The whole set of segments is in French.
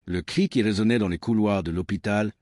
Le cri qui résonnait dans les couloirs de l'hôpital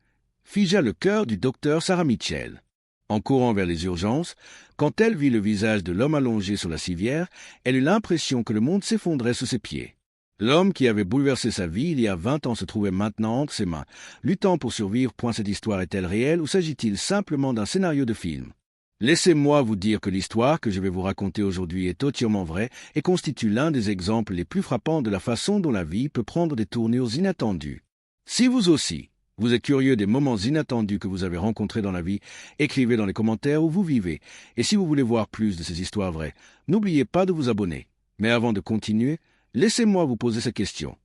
figea le cœur du docteur Sarah Mitchell. En courant vers les urgences, quand elle vit le visage de l'homme allongé sur la civière, elle eut l'impression que le monde s'effondrait sous ses pieds. L'homme qui avait bouleversé sa vie il y a 20 ans se trouvait maintenant entre ses mains, luttant pour survivre. Cette histoire est-elle réelle ou s'agit-il simplement d'un scénario de film? Laissez-moi vous dire que l'histoire que je vais vous raconter aujourd'hui est entièrement vraie et constitue l'un des exemples les plus frappants de la façon dont la vie peut prendre des tournures inattendues. Si vous aussi, vous êtes curieux des moments inattendus que vous avez rencontrés dans la vie, écrivez dans les commentaires où vous vivez. Et si vous voulez voir plus de ces histoires vraies, n'oubliez pas de vous abonner. Mais avant de continuer, laissez-moi vous poser cette question.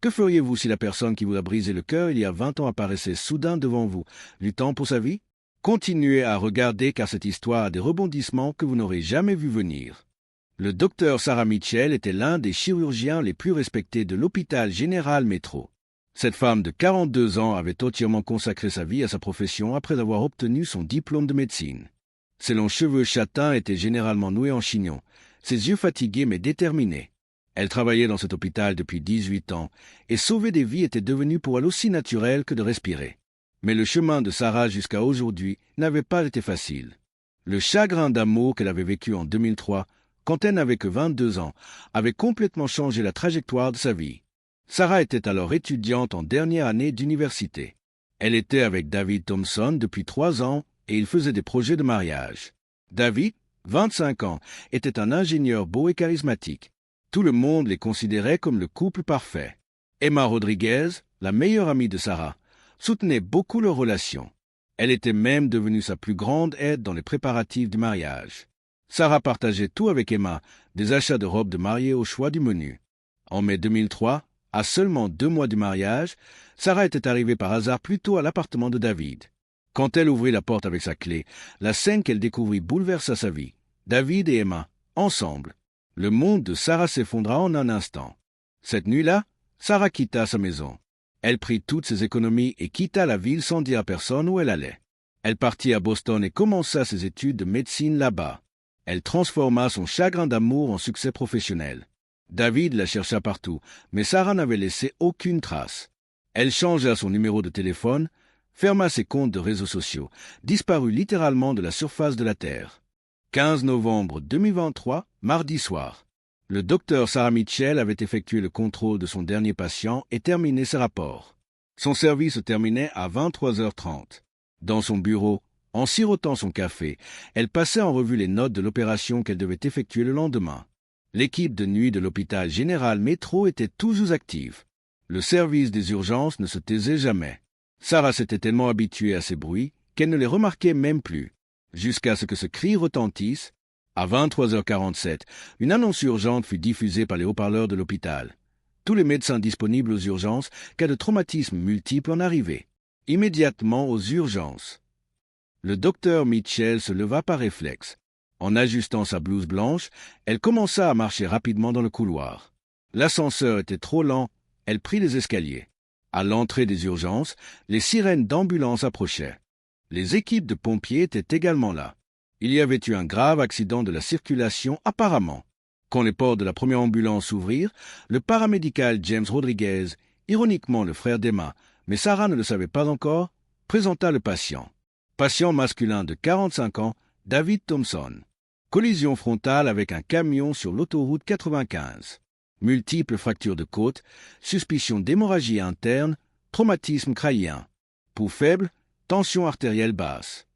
Que feriez-vous si la personne qui vous a brisé le cœur il y a 20 ans apparaissait soudain devant vous, luttant pour sa vie? Continuez à regarder car cette histoire a des rebondissements que vous n'aurez jamais vu venir. Le docteur Sarah Mitchell était l'un des chirurgiens les plus respectés de l'hôpital général Metro. Cette femme de 42 ans avait entièrement consacré sa vie à sa profession après avoir obtenu son diplôme de médecine. Ses longs cheveux châtains étaient généralement noués en chignon, ses yeux fatigués mais déterminés. Elle travaillait dans cet hôpital depuis 18 ans, et sauver des vies était devenu pour elle aussi naturel que de respirer. Mais le chemin de Sarah jusqu'à aujourd'hui n'avait pas été facile. Le chagrin d'amour qu'elle avait vécu en 2003, quand elle n'avait que 22 ans, avait complètement changé la trajectoire de sa vie. Sarah était alors étudiante en dernière année d'université. Elle était avec David Thompson depuis 3 ans et ils faisaient des projets de mariage. David, 25 ans, était un ingénieur beau et charismatique. Tout le monde les considérait comme le couple parfait. Emma Rodriguez, la meilleure amie de Sarah, soutenait beaucoup leur relation. Elle était même devenue sa plus grande aide dans les préparatifs du mariage. Sarah partageait tout avec Emma, des achats de robes de mariée au choix du menu. En mai 2003, à seulement 2 mois du mariage, Sarah était arrivée par hasard plus tôt à l'appartement de David. Quand elle ouvrit la porte avec sa clé, la scène qu'elle découvrit bouleversa sa vie. David et Emma, ensemble. Le monde de Sarah s'effondra en un instant. Cette nuit-là, Sarah quitta sa maison. Elle prit toutes ses économies et quitta la ville sans dire à personne où elle allait. Elle partit à Boston et commença ses études de médecine là-bas. Elle transforma son chagrin d'amour en succès professionnel. David la chercha partout, mais Sarah n'avait laissé aucune trace. Elle changea son numéro de téléphone, ferma ses comptes de réseaux sociaux, disparut littéralement de la surface de la Terre. 15 novembre 2023, mardi soir. Le docteur Sarah Mitchell avait effectué le contrôle de son dernier patient et terminé ses rapports. Son service se terminait à 23h30. Dans son bureau, en sirotant son café, elle passait en revue les notes de l'opération qu'elle devait effectuer le lendemain. L'équipe de nuit de l'hôpital général Metro était toujours active. Le service des urgences ne se taisait jamais. Sarah s'était tellement habituée à ces bruits qu'elle ne les remarquait même plus. Jusqu'à ce que ce cri retentisse. À 23h47, une annonce urgente fut diffusée par les haut-parleurs de l'hôpital. Tous les médecins disponibles aux urgences, cas de traumatisme multiple en arrivaient. Immédiatement aux urgences. Le docteur Mitchell se leva par réflexe. En ajustant sa blouse blanche, elle commença à marcher rapidement dans le couloir. L'ascenseur était trop lent, elle prit les escaliers. À l'entrée des urgences, les sirènes d'ambulance approchaient. Les équipes de pompiers étaient également là. Il y avait eu un grave accident de la circulation apparemment. Quand les portes de la première ambulance s'ouvrirent, le paramédical James Rodriguez, ironiquement le frère d'Emma, mais Sarah ne le savait pas encore, présenta le patient. Patient masculin de 45 ans, David Thompson. Collision frontale avec un camion sur l'autoroute 95. Multiples fractures de côte, suspicion d'hémorragie interne, traumatisme crânien. Pouls faible, tension artérielle basse.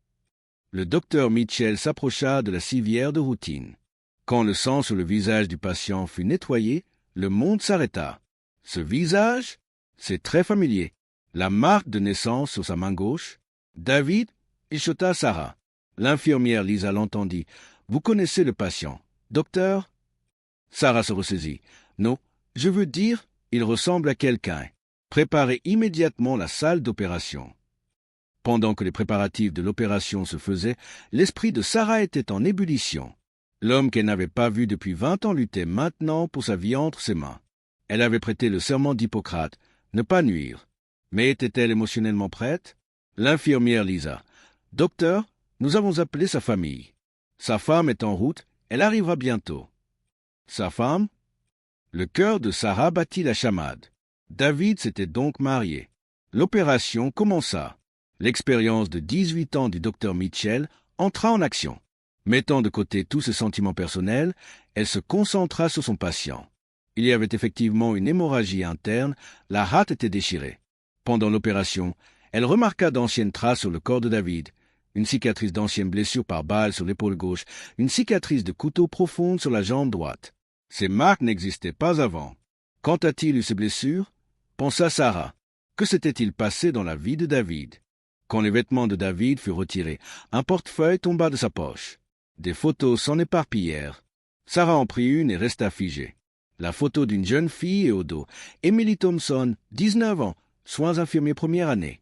Le docteur Mitchell s'approcha de la civière de routine. Quand le sang sur le visage du patient fut nettoyé, le monde s'arrêta. Ce visage, c'est très familier. La marque de naissance sur sa main gauche. David échota Sarah. L'infirmière Lisa l'entendit. « Vous connaissez le patient, docteur ?» Sarah se ressaisit. « Non, je veux dire, il ressemble à quelqu'un. Préparez immédiatement la salle d'opération. » Pendant que les préparatifs de l'opération se faisaient, l'esprit de Sarah était en ébullition. L'homme qu'elle n'avait pas vu depuis 20 ans luttait maintenant pour sa vie entre ses mains. Elle avait prêté le serment d'Hippocrate, ne pas nuire. Mais était-elle émotionnellement prête? L'infirmière Lisa. « Docteur, nous avons appelé sa famille. Sa femme est en route, elle arrivera bientôt. » Sa femme? Le cœur de Sarah battit la chamade. David s'était donc marié. L'opération commença. L'expérience de 18 ans du docteur Mitchell entra en action. Mettant de côté tous ses sentiments personnels, elle se concentra sur son patient. Il y avait effectivement une hémorragie interne, la rate était déchirée. Pendant l'opération, elle remarqua d'anciennes traces sur le corps de David, une cicatrice d'anciennes blessures par balle sur l'épaule gauche, une cicatrice de couteau profonde sur la jambe droite. Ces marques n'existaient pas avant. Quand a-t-il eu ces blessures? Pensa Sarah. Que s'était-il passé dans la vie de David? Quand les vêtements de David furent retirés, un portefeuille tomba de sa poche. Des photos s'en éparpillèrent. Sarah en prit une et resta figée. La photo d'une jeune fille et au dos, Emily Thompson, 19 ans, soins infirmiers première année.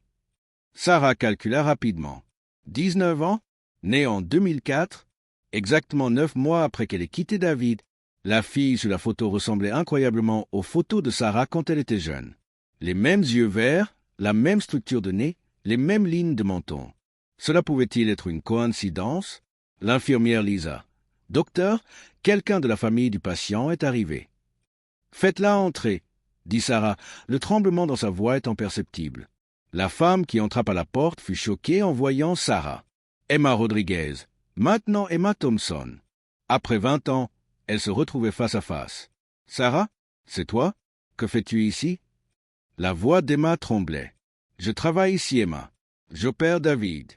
Sarah calcula rapidement. 19 ans, née en 2004, exactement 9 mois après qu'elle ait quitté David, la fille sur la photo ressemblait incroyablement aux photos de Sarah quand elle était jeune. Les mêmes yeux verts, la même structure de nez, les mêmes lignes de menton. Cela pouvait-il être une coïncidence? L'infirmière lisa. « Docteur, quelqu'un de la famille du patient est arrivé. »« Faites-la entrer, » dit Sarah, le tremblement dans sa voix étant perceptible. La femme qui entra par la porte fut choquée en voyant Sarah. Emma Rodriguez, maintenant Emma Thompson. Après 20 ans, elle se retrouvait face à face. « Sarah, c'est toi? Que fais-tu ici ?» La voix d'Emma tremblait. « Je travaille ici, Emma. J'opère David. »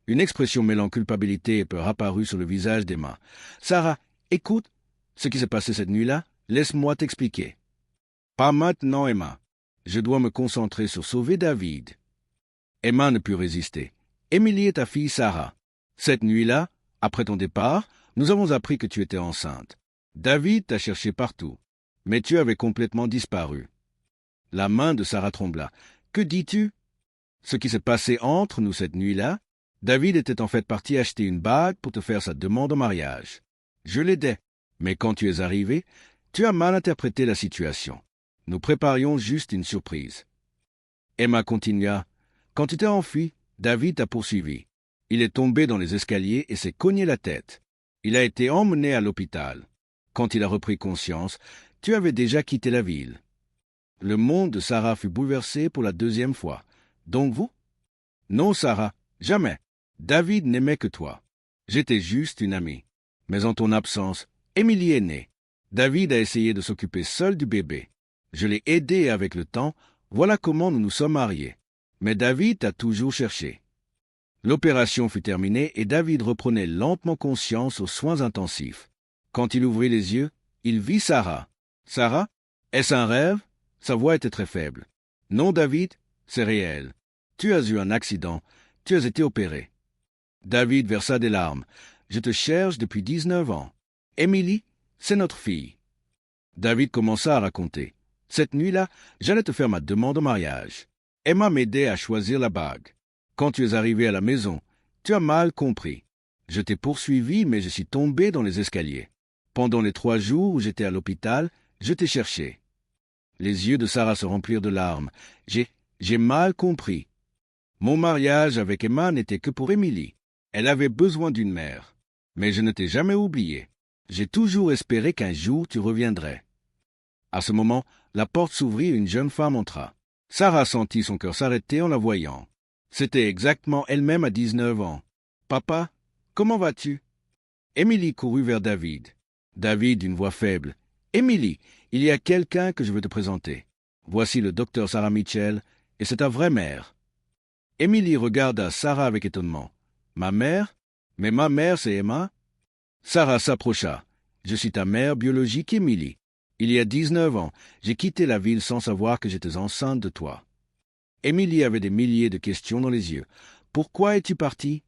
Une expression mêlant culpabilité et peur apparut sur le visage d'Emma. « Sarah, écoute, ce qui s'est passé cette nuit-là, laisse-moi t'expliquer. »« Pas maintenant, Emma. Je dois me concentrer sur sauver David. » Emma ne put résister. « Émilie est ta fille Sarah. Cette nuit-là, après ton départ, nous avons appris que tu étais enceinte. David t'a cherché partout, mais tu avais complètement disparu. » La main de Sarah trembla. « Que dis-tu? Ce qui s'est passé entre nous cette nuit-là, David était en fait parti acheter une bague pour te faire sa demande en mariage. Je l'aidais, mais quand tu es arrivé, tu as mal interprété la situation. Nous préparions juste une surprise. » Emma continua. « Quand tu t'es enfui, David t'a poursuivi. Il est tombé dans les escaliers et s'est cogné la tête. Il a été emmené à l'hôpital. Quand il a repris conscience, tu avais déjà quitté la ville. » Le monde de Sarah fut bouleversé pour la deuxième fois. « Donc vous? »« Non, Sarah, jamais. David n'aimait que toi. J'étais juste une amie. Mais en ton absence, Émilie est née. David a essayé de s'occuper seul du bébé. Je l'ai aidé et avec le temps, voilà comment nous nous sommes mariés. Mais David t'a toujours cherché. » L'opération fut terminée et David reprenait lentement conscience aux soins intensifs. Quand il ouvrit les yeux, il vit Sarah. « Sarah, est-ce un rêve ?» Sa voix était très faible. « Non, David, c'est réel. Tu as eu un accident. Tu as été opéré. » David versa des larmes. « Je te cherche depuis 19 ans. Émilie, c'est notre fille. » David commença à raconter. « Cette nuit-là, j'allais te faire ma demande en mariage. Emma m'aidait à choisir la bague. Quand tu es arrivé à la maison, tu as mal compris. Je t'ai poursuivi, mais je suis tombé dans les escaliers. Pendant les 3 jours où j'étais à l'hôpital, je t'ai cherché. » Les yeux de Sarah se remplirent de larmes. « J'ai mal compris. Mon mariage avec Emma n'était que pour Émilie. Elle avait besoin d'une mère. Mais je ne t'ai jamais oublié. J'ai toujours espéré qu'un jour tu reviendrais. » À ce moment, la porte s'ouvrit et une jeune femme entra. Sarah sentit son cœur s'arrêter en la voyant. C'était exactement elle-même à 19 ans. « Papa, comment vas-tu » Émilie courut vers David. David d'une voix faible. « Émilie, il y a quelqu'un que je veux te présenter. Voici le docteur Sarah Mitchell, et c'est ta vraie mère. » Émilie regarda Sarah avec étonnement. « Ma mère? Mais ma mère, c'est Emma ?» Sarah s'approcha. « Je suis ta mère biologique, Émilie. Il y a 19 ans, j'ai quitté la ville sans savoir que j'étais enceinte de toi. » Émilie avait des milliers de questions dans les yeux. « Pourquoi es-tu partie ?»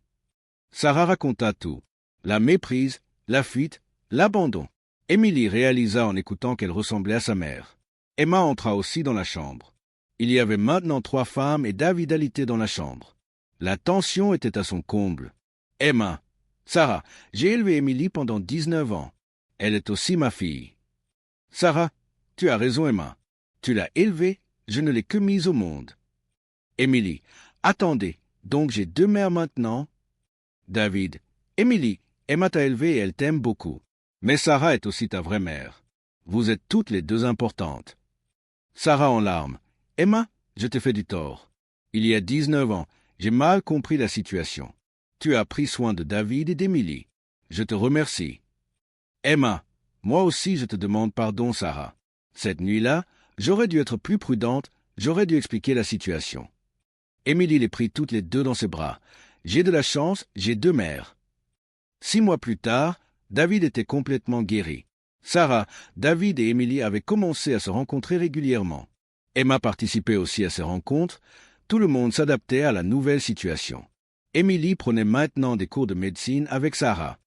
Sarah raconta tout. La méprise, la fuite, l'abandon. Émilie réalisa en écoutant qu'elle ressemblait à sa mère. Emma entra aussi dans la chambre. Il y avait maintenant 3 femmes et David alité dans la chambre. La tension était à son comble. « Emma, Sarah, j'ai élevé Émilie pendant 19 ans. Elle est aussi ma fille. »« Sarah, tu as raison, Emma. Tu l'as élevée, je ne l'ai que mise au monde. » Émilie, « Attendez, donc j'ai 2 mères maintenant ?» David, « Émilie, Emma t'a élevée et elle t'aime beaucoup. Mais Sarah est aussi ta vraie mère. Vous êtes toutes les 2 importantes. » Sarah en larmes. Emma, je t'ai fait du tort. Il y a 19 ans, j'ai mal compris la situation. Tu as pris soin de David et d'Emily. Je te remercie. Emma, moi aussi je te demande pardon, Sarah. Cette nuit-là, j'aurais dû être plus prudente, j'aurais dû expliquer la situation. Emily les prit toutes les deux dans ses bras. J'ai de la chance, j'ai 2 mères. 6 mois plus tard, David était complètement guéri. Sarah, David et Emily avaient commencé à se rencontrer régulièrement. Emma participait aussi à ces rencontres. Tout le monde s'adaptait à la nouvelle situation. Emily prenait maintenant des cours de médecine avec Sarah.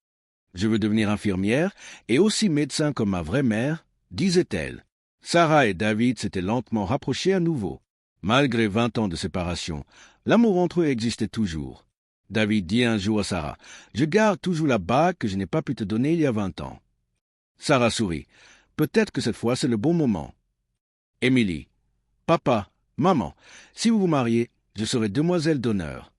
Je veux devenir infirmière et aussi médecin comme ma vraie mère, disait-elle. Sarah et David s'étaient lentement rapprochés à nouveau. Malgré 20 ans de séparation, l'amour entre eux existait toujours. David dit un jour à Sarah, « Je garde toujours la bague que je n'ai pas pu te donner il y a 20 ans. » Sarah sourit. « Peut-être que cette fois c'est le bon moment. » Émilie, « Papa, maman, si vous vous mariez, je serai demoiselle d'honneur. »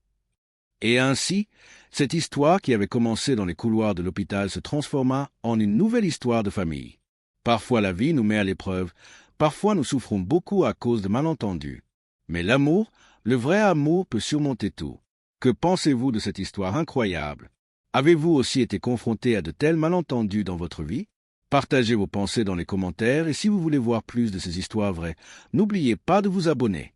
Et ainsi, cette histoire qui avait commencé dans les couloirs de l'hôpital se transforma en une nouvelle histoire de famille. Parfois la vie nous met à l'épreuve, parfois nous souffrons beaucoup à cause de malentendus. Mais l'amour, le vrai amour peut surmonter tout. Que pensez-vous de cette histoire incroyable? Avez-vous aussi été confronté à de tels malentendus dans votre vie? Partagez vos pensées dans les commentaires et si vous voulez voir plus de ces histoires vraies, n'oubliez pas de vous abonner.